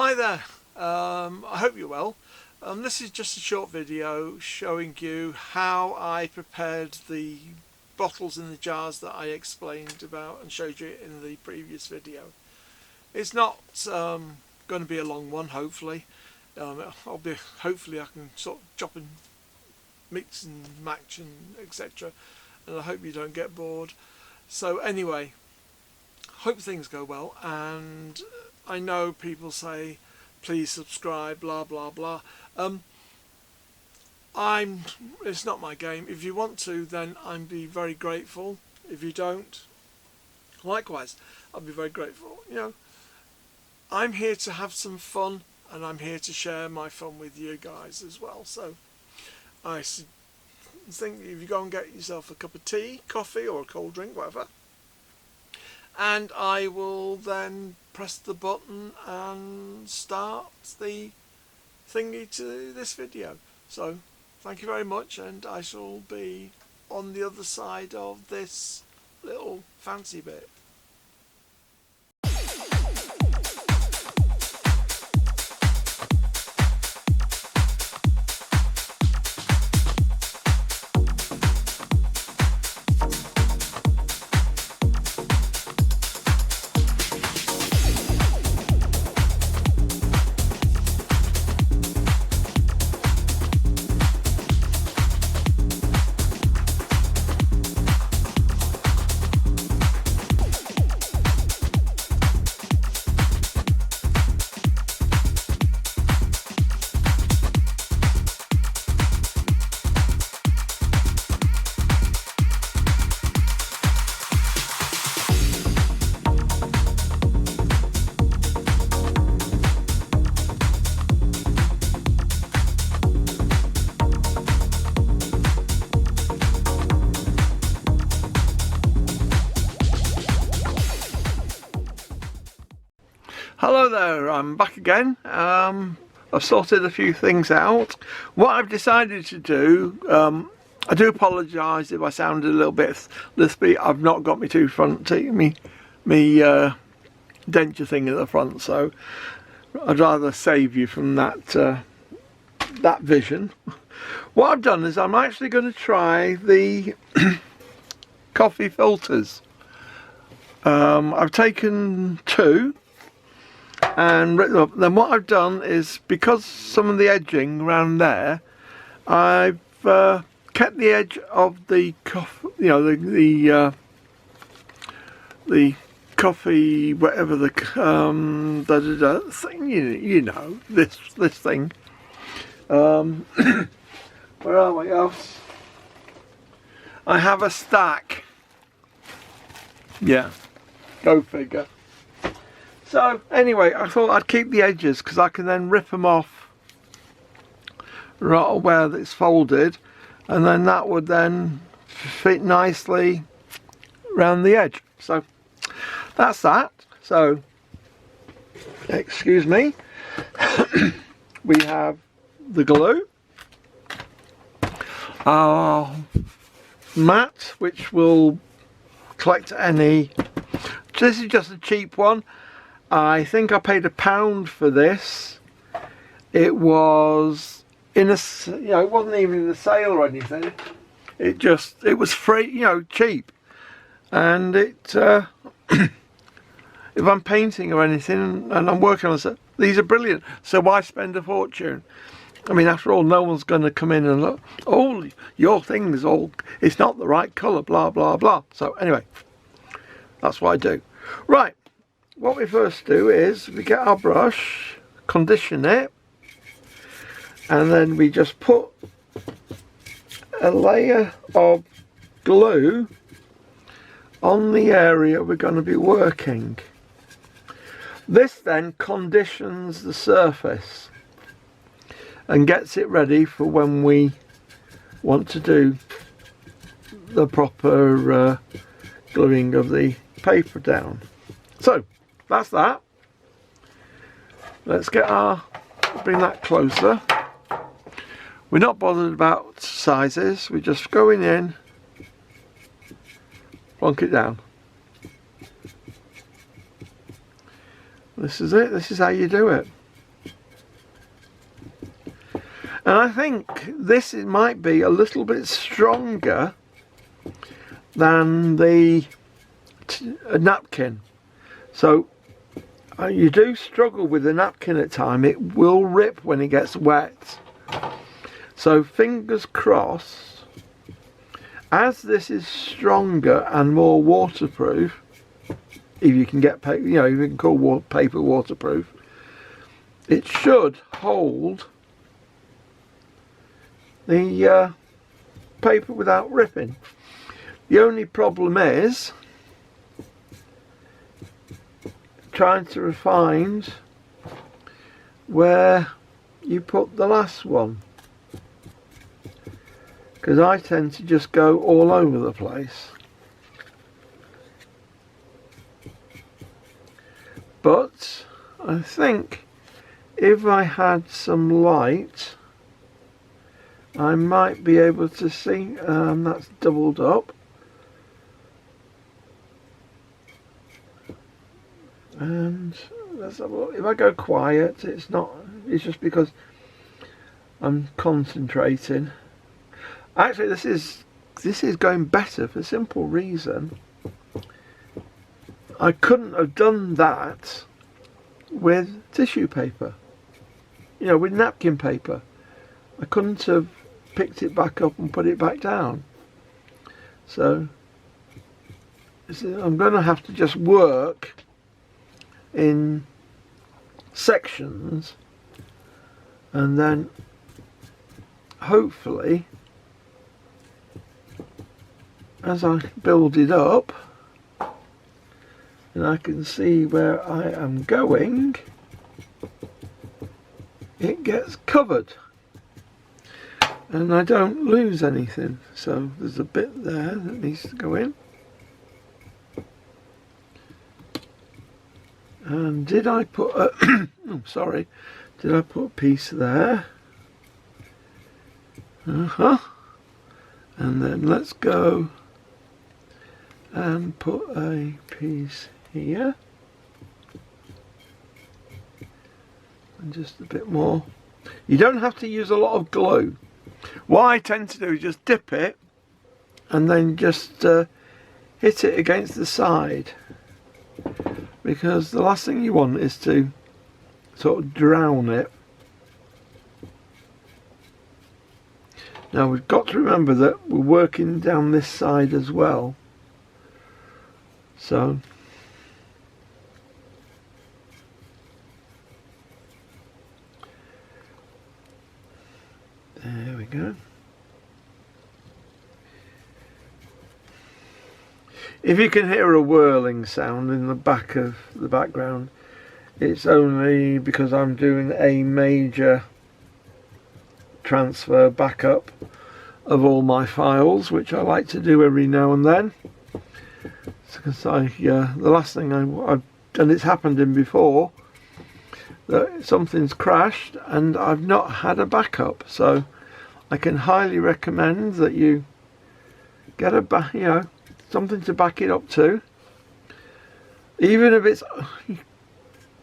Hi there, I hope you're well. This is just a short video showing you how I prepared the bottles in the jars that I explained about and showed you in the previous video. It's not going to be a long one, hopefully. Hopefully I can sort of chop and mix and match and etc. And I hope you don't get bored. So anyway, hope things go well, and I know people say please subscribe, blah blah blah. It's not my game. If you want to, then I'd be very grateful. If you don't, likewise, I'll be very grateful. You know, I'm here to have some fun, and I'm here to share my fun with you guys as well. So I think if you go and get yourself a cup of tea, coffee or a cold drink, whatever, and I will then press the button and start the thingy to this video. So thank you very much, and I shall be on the other side of this little fancy bit. Hello there, I'm back again. I've sorted a few things out. What I've decided to do, I do apologise if I sounded a little bit lispy. I've not got my two front teeth, me denture thing at the front, so I'd rather save you from that that vision. What I've done is I'm actually going to try the coffee filters. I've taken two and written up. Then what I've done is, because some of the edging around there, I've kept the edge of the coffee, you know, the coffee, whatever the thing, you know, this thing. Where are we? Oh, I have a stack. Yeah, go figure. So anyway, I thought I'd keep the edges because I can then rip them off right where it's folded, and then that would then fit nicely around the edge. So that's that. So excuse me. We have the glue, our mat, which will collect any. This is just a cheap one. I think I paid £1 for this. It was in a, you know, it wasn't even in a sale or anything. It was free, you know, cheap. And it, if I'm painting or anything and I'm working on it, these are brilliant. So why spend a fortune? I mean, after all, no one's going to come in and look, oh, your thing is all, it's not the right colour, blah, blah, blah. So anyway, that's what I do. Right. What we first do is we get our brush, condition it, and then we just put a layer of glue on the area we're going to be working. This then conditions the surface and gets it ready for when we want to do the proper gluing of the paper down. So that's that. Let's bring that closer. We're not bothered about sizes, we're just going in, plonk it down. This is it, this is how you do it. And I think this might be a little bit stronger than the napkin. So you do struggle with the napkin at time. It will rip when it gets wet. So fingers crossed, as this is stronger and more waterproof, if you can get paper, you know, you can call paper waterproof, it should hold the paper without ripping. The only problem is trying to find where you put the last one, because I tend to just go all over the place. But I think if I had some light, I might be able to see. That's doubled up. And let's have a look. If I go quiet, it's just because I'm concentrating. Actually, this is going better for a simple reason. I couldn't have done that with tissue paper, you know, with napkin paper. I couldn't have picked it back up and put it back down. So I'm going to have to just work in sections, and then hopefully as I build it up and I can see where I am going, it gets covered and I don't lose anything. So there's a bit there that needs to go in. And did I put a oh, sorry, did I put a piece there? And then let's go and put a piece here, and just a bit more. You don't have to use a lot of glue. What I tend to do is just dip it and then just hit it against the side, because the last thing you want is to sort of drown it. Now we've got to remember that we're working down this side as well. So there we go. If you can hear a whirling sound in the back of the background, it's only because I'm doing a major transfer backup of all my files, which I like to do every now and then. Because the last thing I've done, it's happened in before, that something's crashed and I've not had a backup. So I can highly recommend that you get a something to back it up to, even if it's.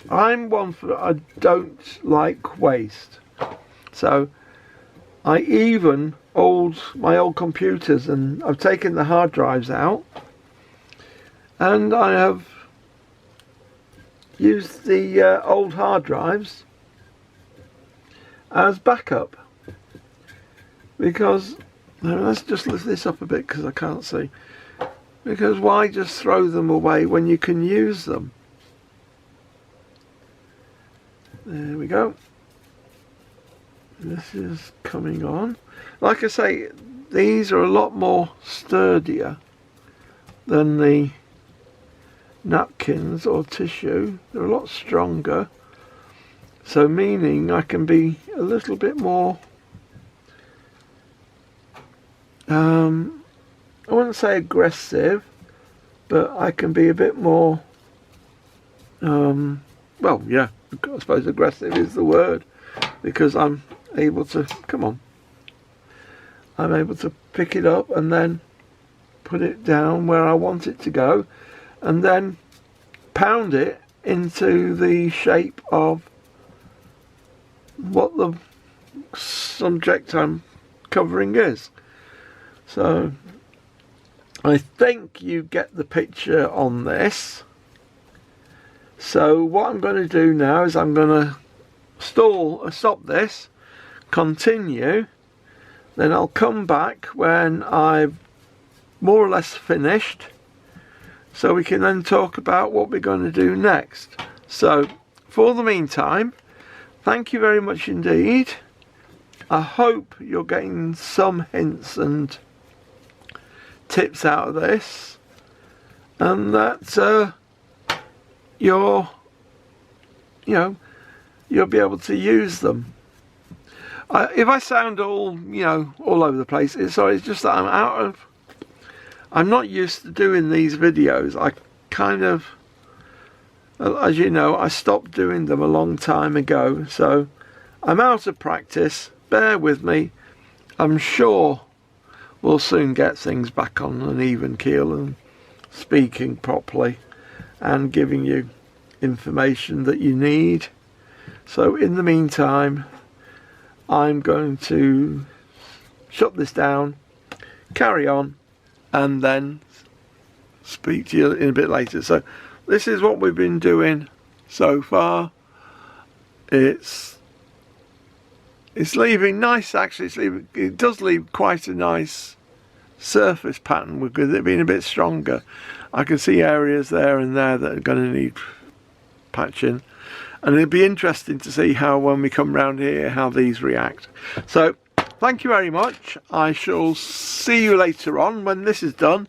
I'm one for, I don't like waste, so I even my old computers, and I've taken the hard drives out and I have used the old hard drives as backup, because let's just lift this up a bit because I can't see. Because why just throw them away when you can use them? There we go. This is coming on. Like I say, these are a lot more sturdier than the napkins or tissue. They're a lot stronger. So meaning I can be a little bit more, I wouldn't say aggressive, but I can be a bit more, well, yeah, I suppose aggressive is the word, because I'm able to, I'm able to pick it up and then put it down where I want it to go, and then pound it into the shape of what the subject I'm covering is. So I think you get the picture on this. So what I'm going to do now is I'm going to stop this, continue, then I'll come back when I've more or less finished, so we can then talk about what we're going to do next. So for the meantime, thank you very much indeed. I hope you're getting some hints and tips out of this, and that you'll be able to use them. If I sound all over the place, it's just that I'm not used to doing these videos. I kind of, as you know, I stopped doing them a long time ago, so I'm out of practice. Bear with me. I'm sure we'll soon get things back on an even keel and speaking properly and giving you information that you need. So in the meantime, I'm going to shut this down, carry on, and then speak to you in a bit later. So this is what we've been doing so far. It's leaving nice, actually. It does leave quite a nice surface pattern with it being a bit stronger. I can see areas there and there that are going to need patching, and it'll be interesting to see how, when we come round here, how these react. So thank you very much. I shall see you later on when this is done,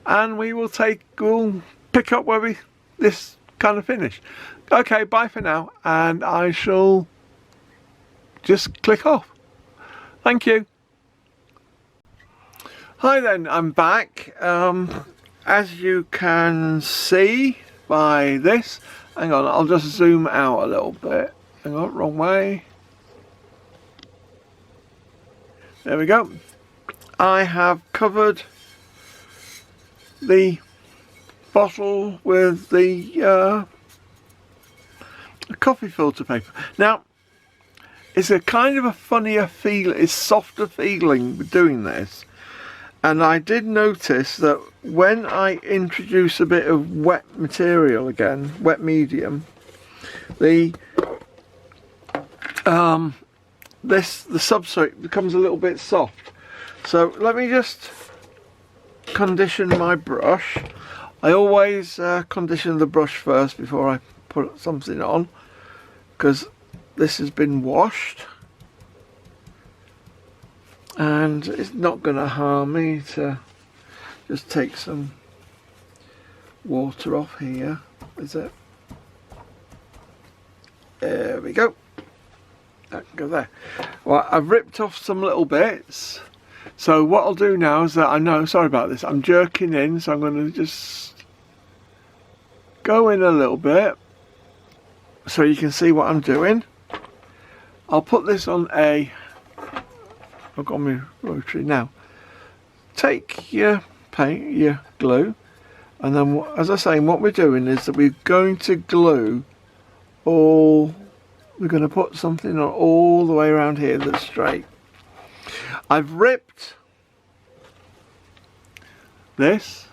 and we'll pick up where this kind of finished. Okay, bye for now, and I shall just click off. Thank you. Hi then, I'm back. As you can see by this, hang on, I'll just zoom out a little bit. Hang on, wrong way. There we go. I have covered the bottle with the coffee filter paper. Now, it's a kind of a funnier feel, it's softer feeling with doing this. And I did notice that when I introduce a bit of wet material again, wet medium, the substrate becomes a little bit soft. So let me just condition my brush. I always condition the brush first before I put something on, because this has been washed. And it's not going to harm me to just take some water off here, is it? There we go. That can go there. Well, I've ripped off some little bits. So what I'll do now is that sorry about this, I'm jerking in, so I'm going to just go in a little bit so you can see what I'm doing. I'll put this on I've got my rotary now. Take your paint, your glue, and then, as I say, what we're doing is that we're going to glue we're going to put something on all the way around here that's straight. I've ripped this,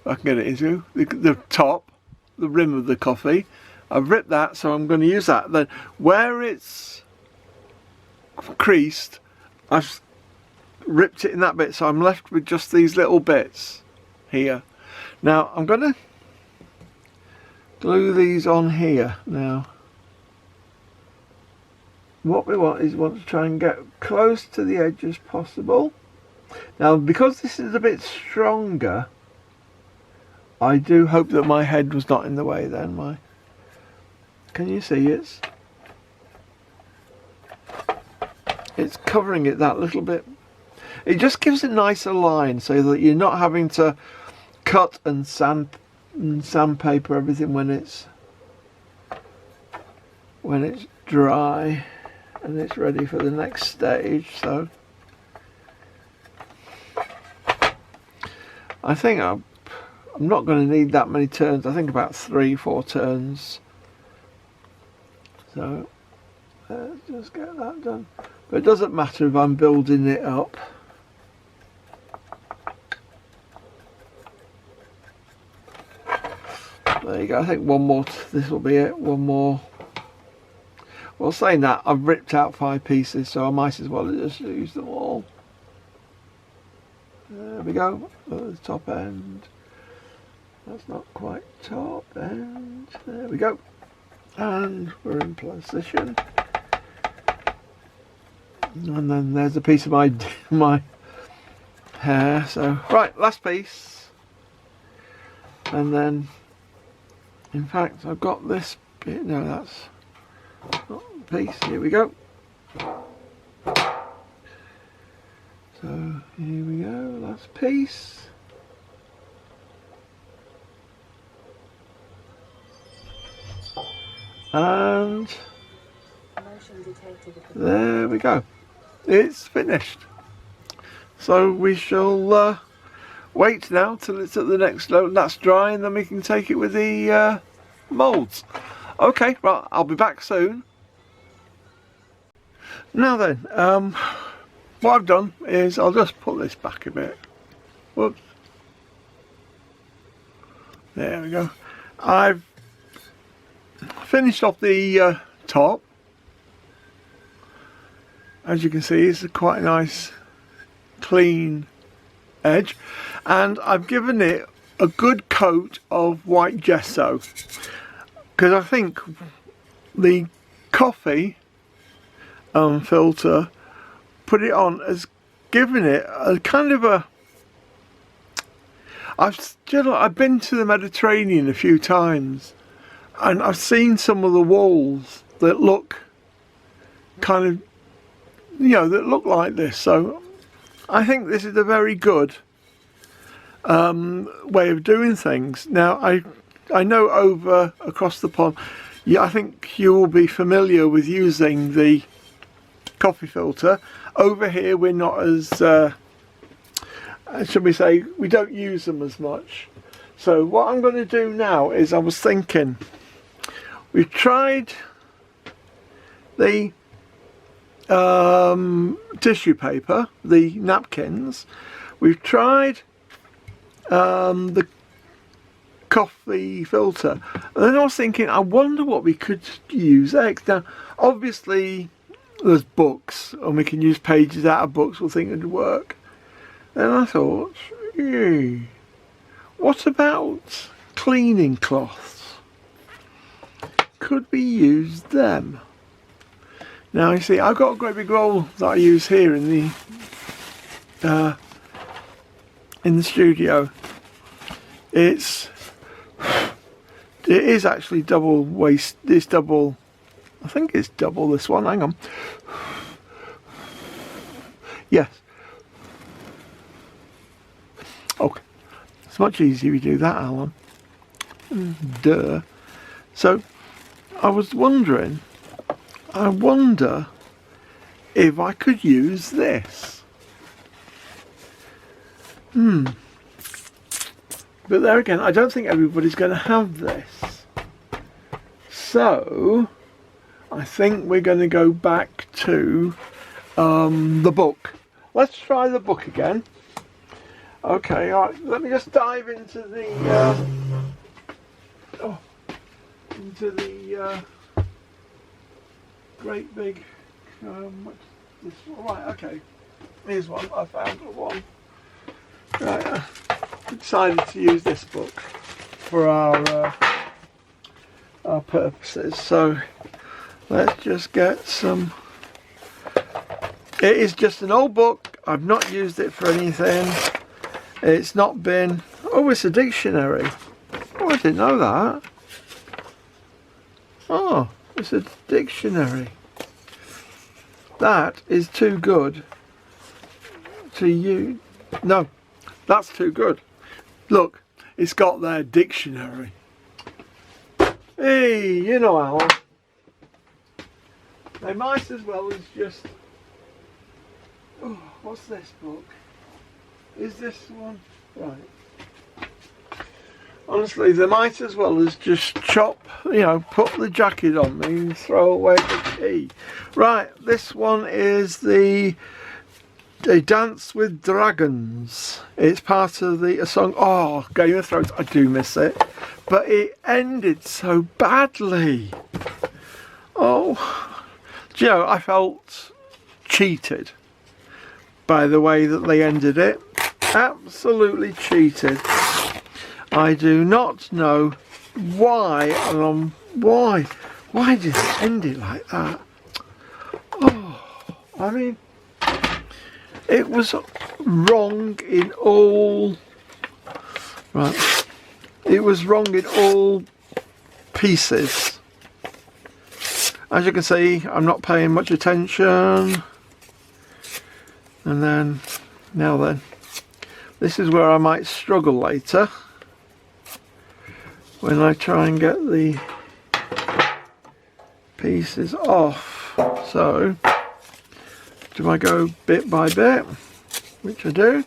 if I can get it into the top, the rim of the coffee. I've ripped that, so I'm going to use that. Then where it's creased, I've ripped it in that bit, so I'm left with just these little bits here. Now I'm going to glue these on here. Now what we want is to try and get close to the edge as possible. Now because this is a bit stronger, I do hope that my head was not in the way then. Can you see it's covering it that little bit. It just gives a nicer line so that you're not having to cut and sandpaper everything when it's dry and it's ready for the next stage. So I think I'm not going to need that many turns. I think about 3-4 turns. So Let's just get that done. But it doesn't matter if I'm building it up. There you go. I think one more. This will be it. One more. Well, saying that, I've ripped out 5 pieces, so I might as well just use them all. There we go. At the top end. That's not quite top end. There we go. And we're in position. And then there's a piece of my hair. So right, last piece. And then, in fact, I've got this bit. No, that's not the piece. Here we go. So here we go. Last piece. And there we go. It's finished. So we shall wait now till it's at the next load and that's dry, and then we can take it with the moulds. Okay, right, I'll be back soon. Now then, what I've done is I'll just put this back a bit. Whoops. There we go. I've finished off the top. As you can see, it's a quite nice clean edge, and I've given it a good coat of white gesso because I think the coffee filter put it on has given it a kind of a I've been to the Mediterranean a few times, and I've seen some of the walls that look kind of, you know, that look like this. So I think this is a very good way of doing things. Now I know over across the pond, yeah, I think you will be familiar with using the coffee filter. Over here we're not as should we say, we don't use them as much. So what I'm going to do now is, I was thinking, we've tried the tissue paper, the napkins, we've tried the coffee filter, and then I was thinking, I wonder what we could use next. Now obviously there's books, and we can use pages out of books. We'll think it'd work. Then I thought, what about cleaning cloths? Could we use them? Now you see, I've got a great big roll that I use here in the studio. It is actually double waist. It's double. I think it's double this one. Hang on. Yes. Okay. It's much easier if you do that, Alan. Duh. So I was wondering. I wonder if I could use this. But there again, I don't think everybody's going to have this. So I think we're going to go back to the book. Let's try the book again. Okay, all right. Let me just dive into the great big. What's this one? Right. Okay. Here's one. I found one. Right. I decided to use this book for our purposes. So let's just get some. It is just an old book. I've not used it for anything. It's not been. Oh, it's a dictionary. Oh, I didn't know that. Oh, it's a dictionary. That is too good to use. No, that's too good. Look, it's got their dictionary. Hey, you know, Alan. They might as well as just. Oh, what's this book? Is this one? Right. Honestly, they might as well as just chop, you know, put the jacket on me and throw away the key. Right, this one is the A Dance with Dragons. It's part of a song. Oh, Game of Thrones. I do miss it, but it ended so badly. Oh, do you know, I felt cheated by the way that they ended it. Absolutely cheated. I do not know why, why did it end it like that? Oh, I mean, it was wrong in all, right, it was wrong in all pieces. As you can see, I'm not paying much attention. And then, now then, this is where I might struggle later when I try and get the pieces off. So, do I go bit by bit, which I do.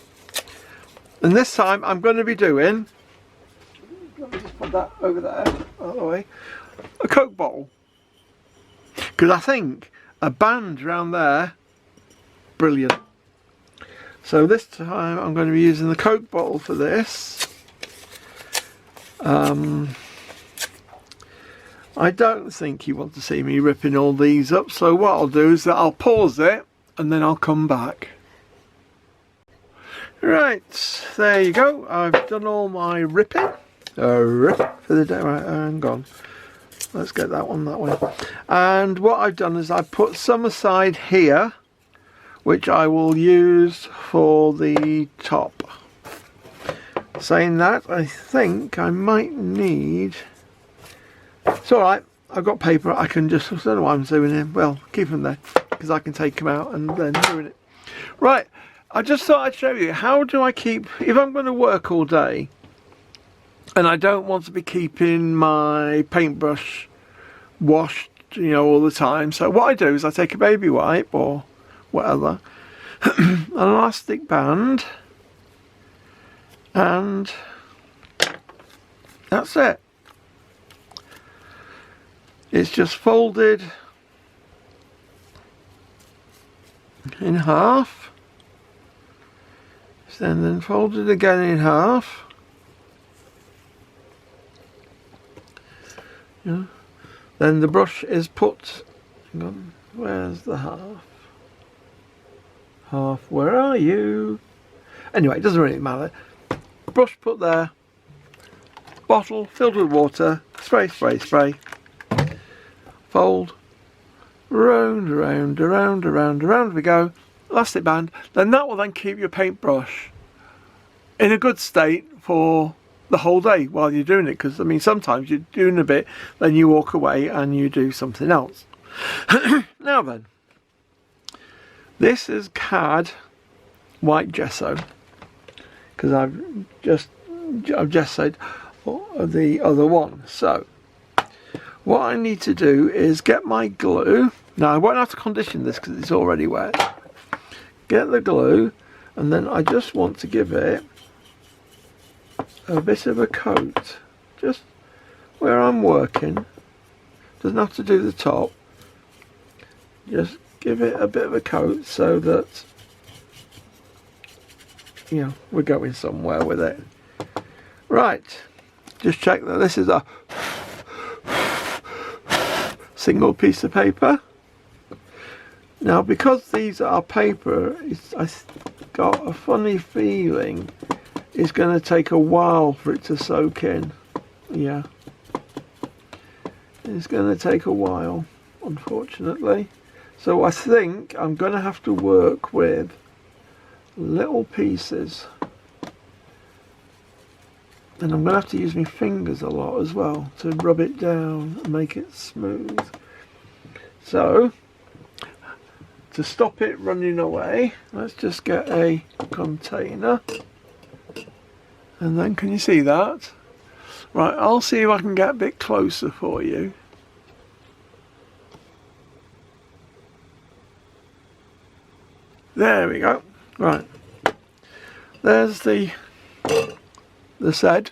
And this time I'm going to be doing, let me just put that over there, out of the way, a Coke bottle. Because I think a band around there, brilliant. So this time I'm going to be using the Coke bottle for this. I don't think you want to see me ripping all these up, so what I'll do is that I'll pause it and then I'll come back. Right, there you go. I've done all my ripping. Rip for the day. Right, hang on. Let's get that one that way. And what I've done is I've put some aside here, which I will use for the top. Saying that, I think I might need... It's alright, I've got paper, I can just... I don't know why I'm doing it. Well, keep them there, because I can take them out and then ruin it. Right, I just thought I'd show you, how do I keep... If I'm going to work all day, and I don't want to be keeping my paintbrush washed, you know, all the time. So what I do is I take a baby wipe or whatever, an elastic band, and that's it. It's just folded in half, and then folded again in half. Yeah. Then the brush is put, hang on, where's the half? Half, where are you? Anyway, it doesn't really matter. Brush put there, bottle filled with water, spray, spray, spray, fold, round, around, around, around, around we go, elastic band. Then that will then keep your paintbrush in a good state for the whole day while you're doing it, because I mean sometimes you're doing a bit, then you walk away and you do something else. Now then, this is CAD white gesso, because I've just said the other one. So what I need to do is get my glue. Now I won't have to condition this because it's already wet. Get the glue, and then I just want to give it a bit of a coat, just where I'm working. Doesn't have to do the top. Just give it a bit of a coat so that, you know, we're going somewhere with it. Right, just check that this is a single piece of paper. Now because these are paper, I've got a funny feeling it's going to take a while for it to soak in. Yeah, it's going to take a while, unfortunately. So I think I'm going to have to work with little pieces, and I'm going to have to use my fingers a lot as well to rub it down and make it smooth. So to stop it running away, let's just get a container. And then, can you see that? Right, I'll see if I can get a bit closer for you. There we go. Right, there's the said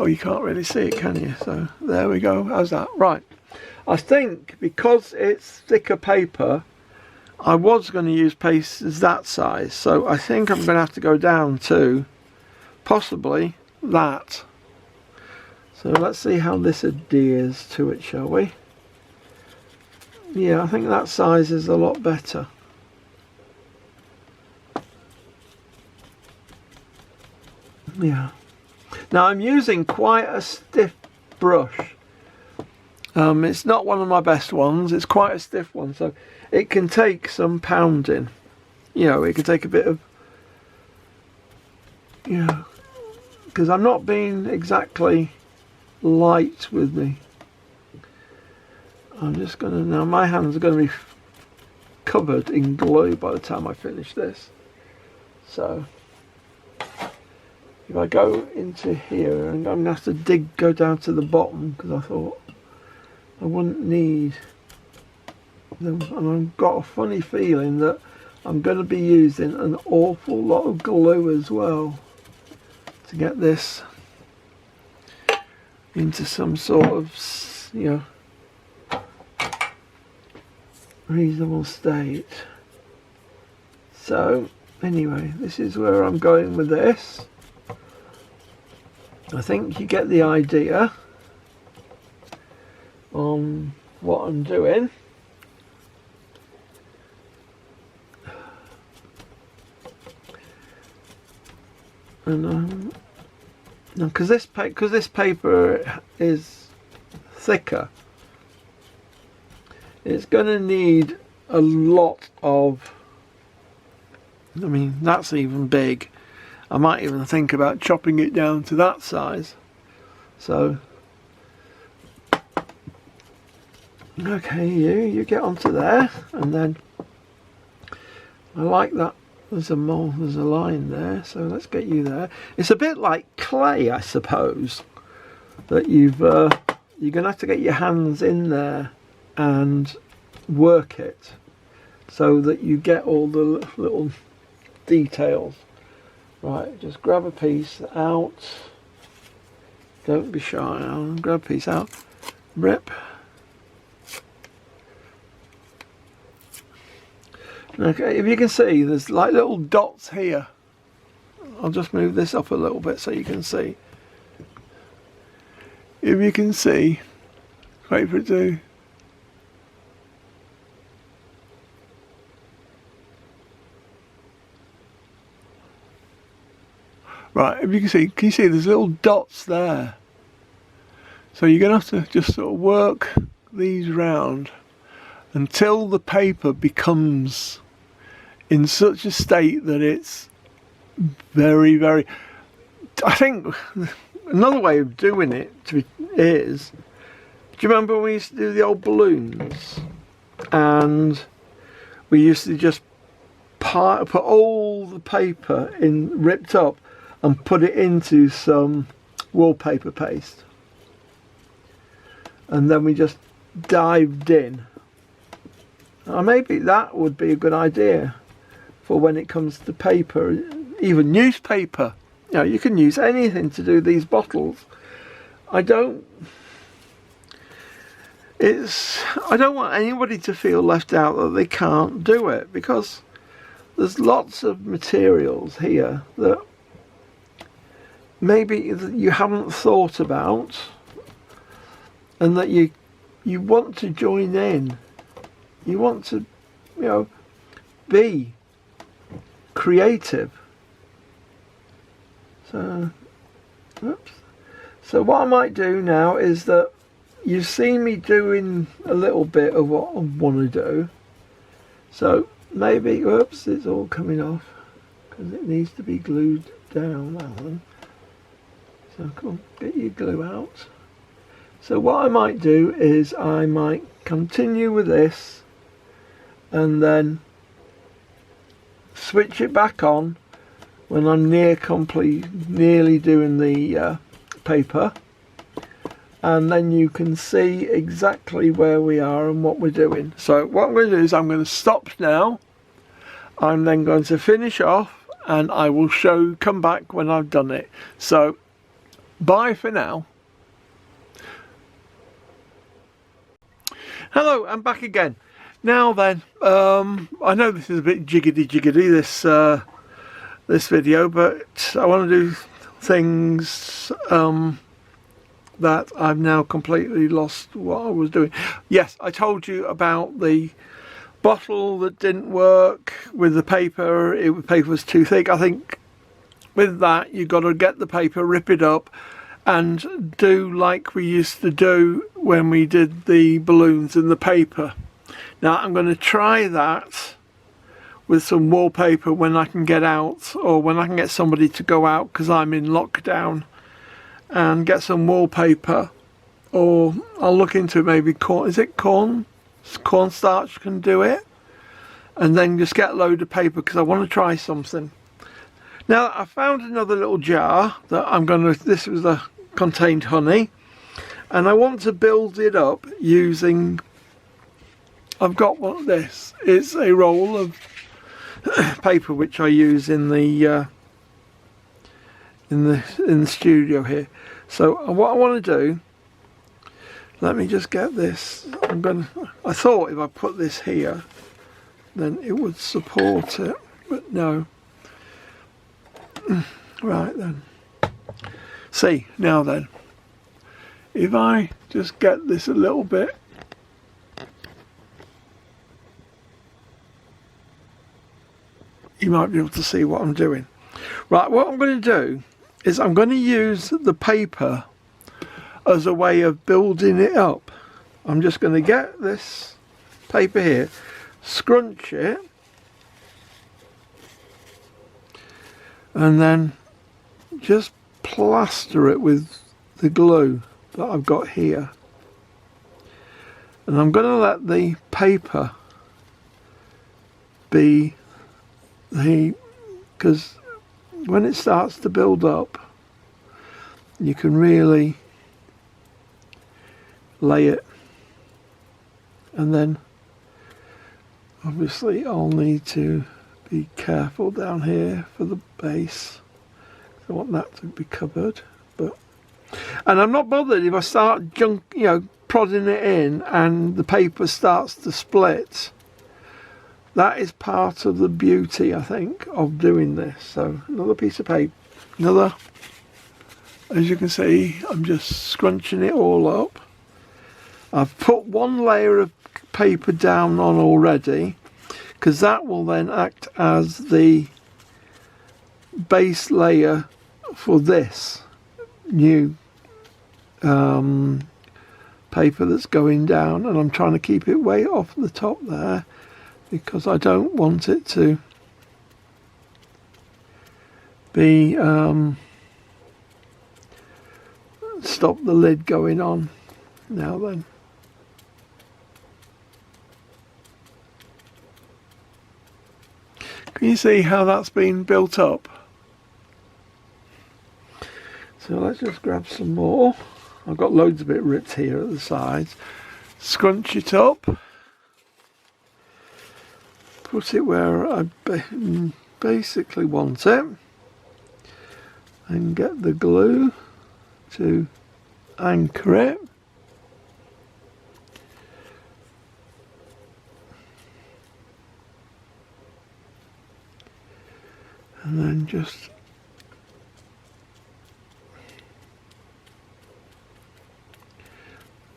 Oh, you can't really see it, can you? So there we go. How's that? Right. I think because it's thicker paper, I was going to use pieces that size. So I think I'm going to have to go down to possibly that. So let's see how this adheres to it, shall we? Yeah, I think that size is a lot better. Yeah. Now I'm using quite a stiff brush. It's not one of my best ones, it's quite a stiff one, so it can take some pounding. You know, it can take a bit of, you know, because I'm not being exactly light with me. I'm just going to, now my hands are going to be covered in glue by the time I finish this. So if I go into here, and I'm going to have to go down to the bottom, because I thought I wouldn't need them, and I've got a funny feeling that I'm going to be using an awful lot of glue as well to get this into some sort of, you know, reasonable state. So anyway, this is where I'm going with this. I think you get the idea on what I'm doing. And because this paper is thicker, it's going to need a lot of, I mean, that's even big. I might even think about chopping it down to that size. So okay, you get onto there, and then I like that. There's a line there, so let's get you there. It's a bit like clay, I suppose, that you're gonna have to get your hands in there and work it so that you get all the little details. Right, just grab a piece out. Don't be shy now. Grab a piece out. Rip. Okay, if you can see, there's like little dots here. I'll just move this up a little bit so you can see. If you can see, wait for it to. Right, if you can you see there's little dots there? So you're going to have to just sort of work these round until the paper becomes in such a state that it's very, very, I think another way of doing it is, do you remember when we used to do the old balloons, and we used to just put all the paper in, ripped up, and put it into some wallpaper paste, and then we just dived in. Maybe that would be a good idea for when it comes to paper, even newspaper. You know, you can use anything to do these bottles. I don't want anybody to feel left out that they can't do it, because there's lots of materials here that maybe you haven't thought about, and that you want to join in. You want to, you know, be creative. So, oops. So what I might do now is that you've seen me doing a little bit of what I want to do. So maybe, oops, it's all coming off because it needs to be glued down, that one. So come on, get your glue out. So what I might do is I might continue with this and then switch it back on when I'm nearly doing the paper, and then you can see exactly where we are and what we're doing. So what I'm going to do is I'm going to stop now. I'm then going to finish off, and I will come back when I've done it. So Bye for now. Hello, I'm back again. Now then, I know this is a bit jiggity this video, but I want to do things that I've now completely lost what I was doing. Yes, I told you about the bottle that didn't work with the paper. The paper was too thick. I think with that you've got to get the paper, rip it up, and do like we used to do when we did the balloons in the paper. Now I'm going to try that with some wallpaper when I can get out, or when I can get somebody to go out because I'm in lockdown, and get some wallpaper. Or I'll look into maybe cornstarch can do it, and then just get a load of paper because I want to try something. Now I found another little jar that I'm going to, this was contained honey, and I want to build it up using, I've got one of this, it's a roll of paper which I use in the studio here. So what I want to do, let me just get this. I thought if I put this here then it would support it, but no. Right then. See, now then, if I just get this a little bit, you might be able to see what I'm doing. Right, what I'm going to do is I'm going to use the paper as a way of building it up. I'm just going to get this paper here, scrunch it, and then just plaster it with the glue that I've got here. And I'm going to let the paper be because when it starts to build up, you can really lay it, and then obviously I'll need to be careful down here for the base. I want that to be covered, and I'm not bothered if I start prodding it in and the paper starts to split. That is part of the beauty, I think, of doing this. So another piece of paper, as you can see, I'm just scrunching it all up. I've put one layer of paper down on already, because that will then act as the base layer for this new paper that's going down, and I'm trying to keep it way off the top there because I don't want it to be stop the lid going on. Now then, can you see how that's been built up? So let's just grab some more. I've got loads of it ripped here at the sides. Scrunch it up. Put it where I basically want it. And get the glue to anchor it. And then just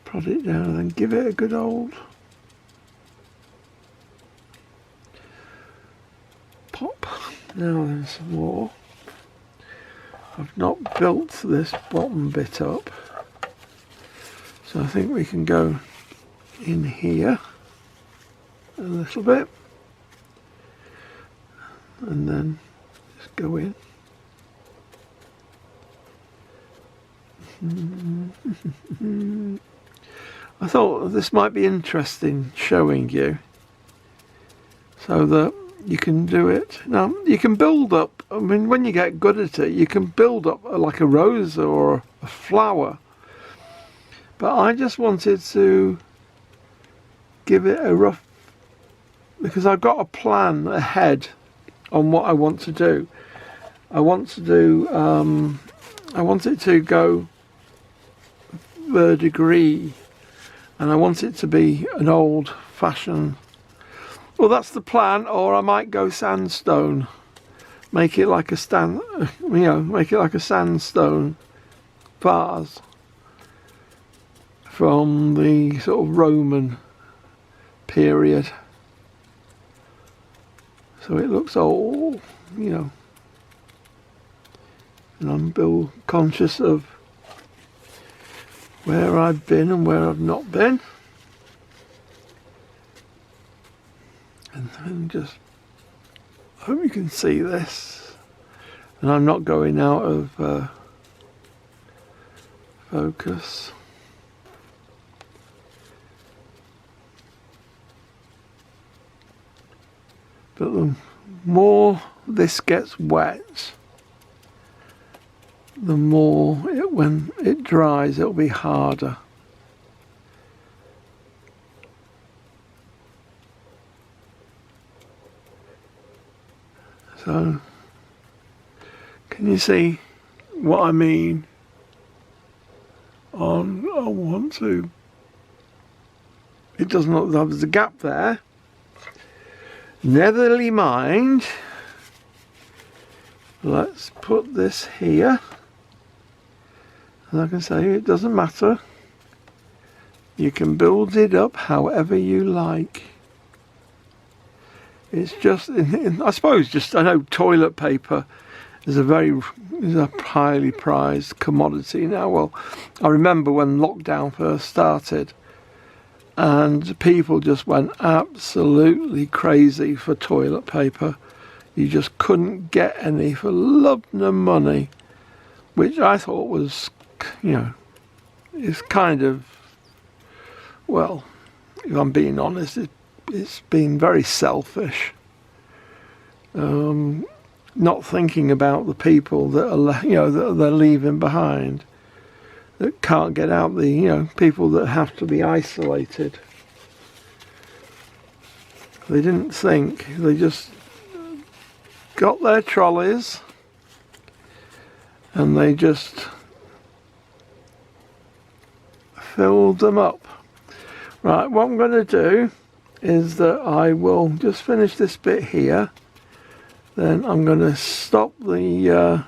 prod it down and then give it a good old pop. Now then, some more. I've not built this bottom bit up, so I think we can go in here a little bit and then just go in. I thought this might be interesting showing you, so that you can do it. Now you can build up, I mean, when you get good at it, you can build up like a rose or a flower, but I just wanted to give it a rough, because I've got a plan ahead on what I want to do. I want to do I want it to go verdigris, and I want it to be an old-fashioned. Well, that's the plan, or I might go sandstone. Make it like a make it like a sandstone vase from the sort of Roman period. So it looks old, you know. And I'm still conscious of where I've been and where I've not been. And then just hope you can see this. And I'm not going out of focus. But the more this gets wet, the more when it dries, it'll be harder. So, can you see what I mean? I want to. It doesn't look like there's a gap there. Nevertheless mind, let's put this here. Like I say, it doesn't matter. You can build it up however you like. It's just, I suppose, I know toilet paper is a highly prized commodity now. Well, I remember when lockdown first started, and people just went absolutely crazy for toilet paper. You just couldn't get any for love nor money, which I thought was, you know, it's kind of, well, if I'm being honest, it's been very selfish. Not thinking about the people that are, you know, that they're leaving behind, that can't get out, the, you know, people that have to be isolated. They didn't think, they just got their trolleys and they just filled them up. Right, what I'm going to do is that I will just finish this bit here, then I'm going to stop the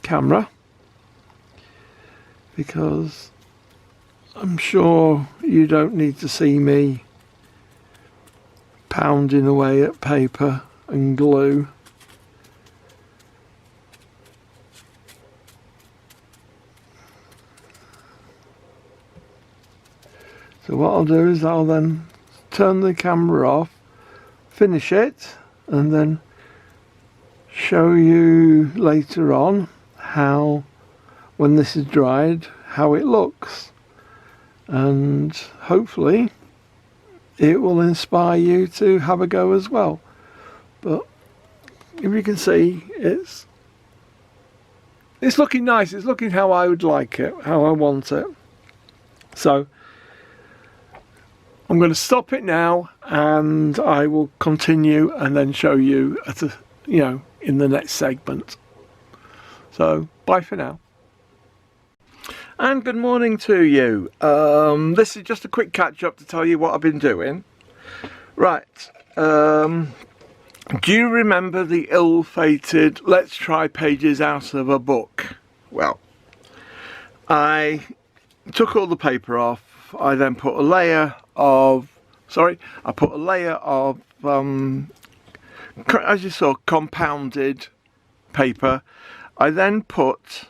camera, because I'm sure you don't need to see me pounding away at paper and glue. So what I'll do is I'll then turn the camera off, finish it, and then show you later on how, when this is dried, how it looks. And hopefully it will inspire you to have a go as well. But if you can see, it's looking nice. It's looking how I would like it, how I want it. So I'm going to stop it now, and I will continue and then show you at a, you know, in the next segment. So bye for now. And good morning to you. This is just a quick catch up to tell you what I've been doing. Right. Do you remember the ill-fated let's try pages out of a book? Well, I took all the paper off. I then put a layer of, as you saw, compounded paper. I then put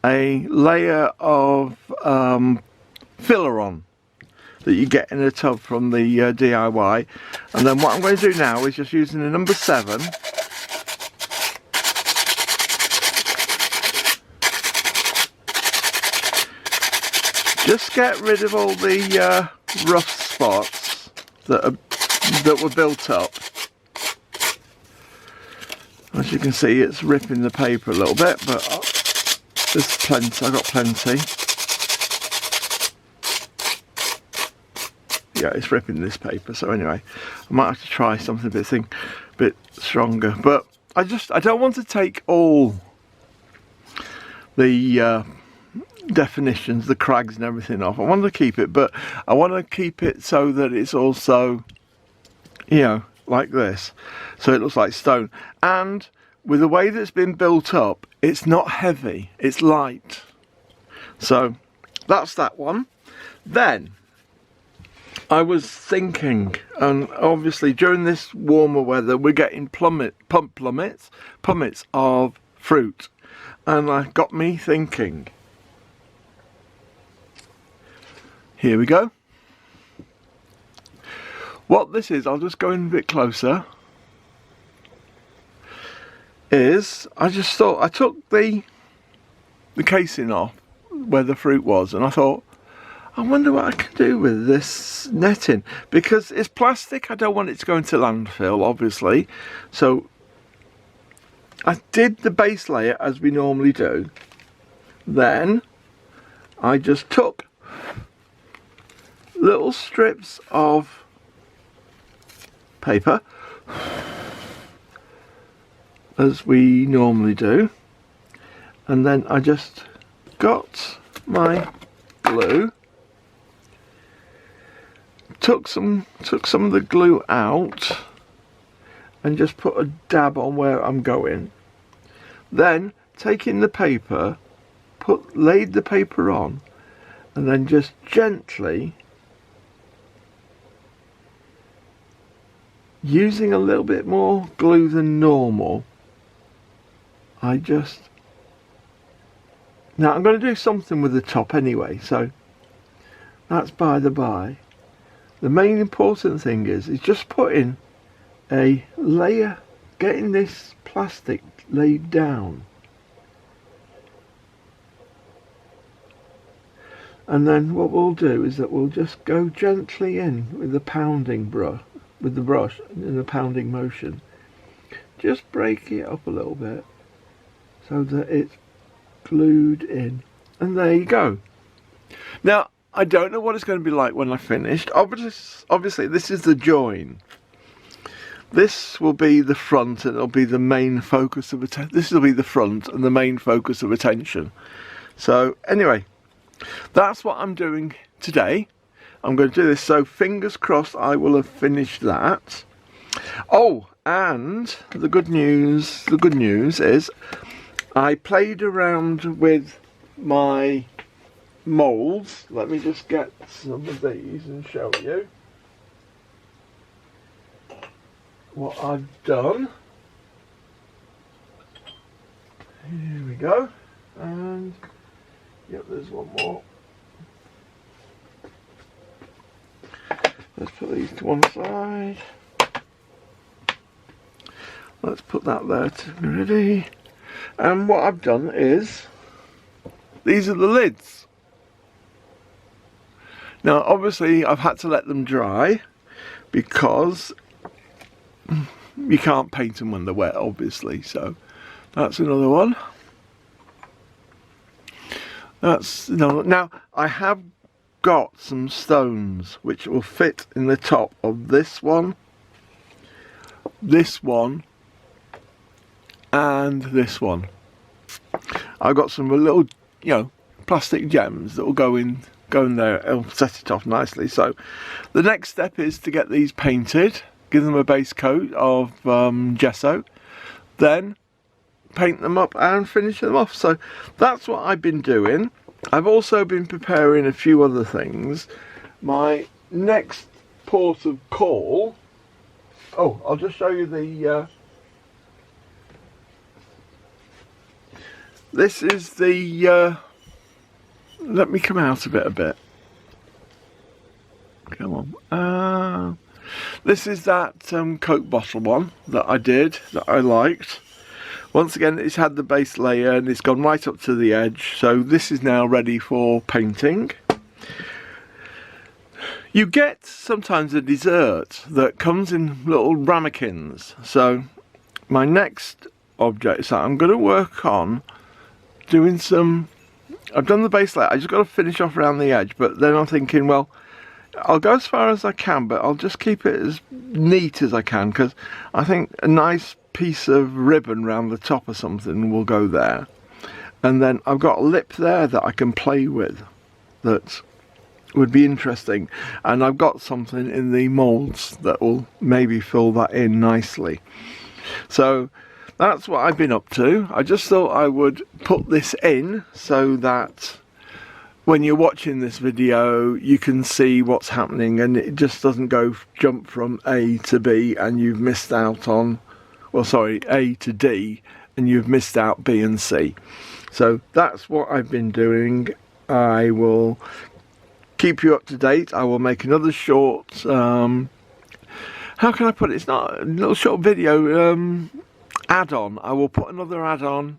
a layer of filler on that you get in a tub from the DIY. And then what I'm going to do now is just using a number 7. Just get rid of all the rough spots that were built up. As you can see, it's ripping the paper a little bit, but there's plenty. I've got plenty. Yeah, it's ripping this paper. So anyway, I might have to try something a bit stronger. But I don't want to take all the definitions, the crags and everything off. I want to keep it, but I want to keep it so that it's also, you know, like this, so it looks like stone. And with the way that it's been built up, it's not heavy, it's light. So that's that one. Then I was thinking, and obviously during this warmer weather we're getting plummets of fruit, and that got me thinking. Here we go. What this is, I'll just go in a bit closer, is I just thought, I took the casing off where the fruit was, and I thought, I wonder what I can do with this netting, because it's plastic. I don't want it to go into landfill, obviously. So I did the base layer as we normally do. Then I just took little strips of paper, as we normally do, and then I just got my glue, took some of the glue out and just put a dab on where I'm going. Then taking the paper, laid the paper on, and then just gently, using a little bit more glue than normal, now I'm going to do something with the top anyway, so that's by the by. The main important thing is just putting a layer, getting this plastic laid down, and then what we'll do is that we'll just go gently in with the pounding brush, with the brush in a pounding motion. Just break it up a little bit so that it's glued in, and there you go. Now I don't know what it's going to be like when I finished. Obviously this is the join. This will be the front, and it'll be the main focus of attention. This will be the front and the main focus of attention. So anyway, that's what I'm doing today. I'm going to do this, so fingers crossed I will have finished that. Oh, and the good news is I played around with my moulds. Let me just get some of these and show you what I've done. Here we go, and yep, there's one more. Let's put these to one side. Let's put that there to be ready. And what I've done is, these are the lids. Now obviously I've had to let them dry because you can't paint them when they're wet, obviously. So that's another one. That's another. Now I have got some stones which will fit in the top of this one, and this one. I've got some little, you know, plastic gems that will go in there. It'll set it off nicely. So the next step is to get these painted, give them a base coat of gesso, then paint them up and finish them off. So that's what I've been doing. I've also been preparing a few other things. My next port of call, oh, I'll just show you the this is the let me come out of it a bit. Come on. This is that Coke bottle one that I did, that I liked. Once again, it's had the base layer and it's gone right up to the edge, so this is now ready for painting. You get sometimes a dessert that comes in little ramekins. So my next object is that I'm going to work on doing some, I've done the base layer, I just got to finish off around the edge, but then I'm thinking, well, I'll go as far as I can, but I'll just keep it as neat as I can, because I think a nice piece of ribbon around the top or something will go there. And then I've got a lip there that I can play with that would be interesting, and I've got something in the molds that will maybe fill that in nicely. So that's what I've been up to. I just thought I would put this in so that when you're watching this video you can see what's happening, and it just doesn't jump from A to B and you've missed out on, well, sorry, A to D and you've missed out B and C. So that's what I've been doing. I will keep you up to date. I will make another short, how can I put it? It's not a little short video, add-on. I will put another add-on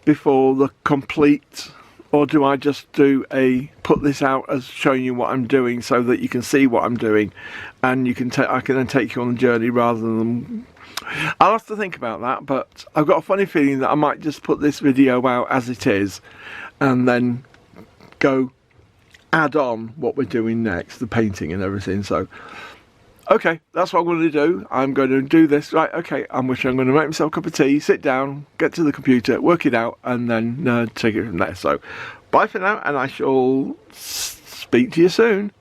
before the complete, or do I just do put this out as showing you what I'm doing so that you can see what I'm doing, and you can I can then take you on the journey rather than, I'll have to think about that, but I've got a funny feeling that I might just put this video out as it is and then go add on what we're doing next, the painting and everything. So okay, that's what I'm going to do. I'm going to do this, right, okay, I'm going to make myself a cup of tea, sit down, get to the computer, work it out, and then take it from there. So bye for now, and I shall speak to you soon.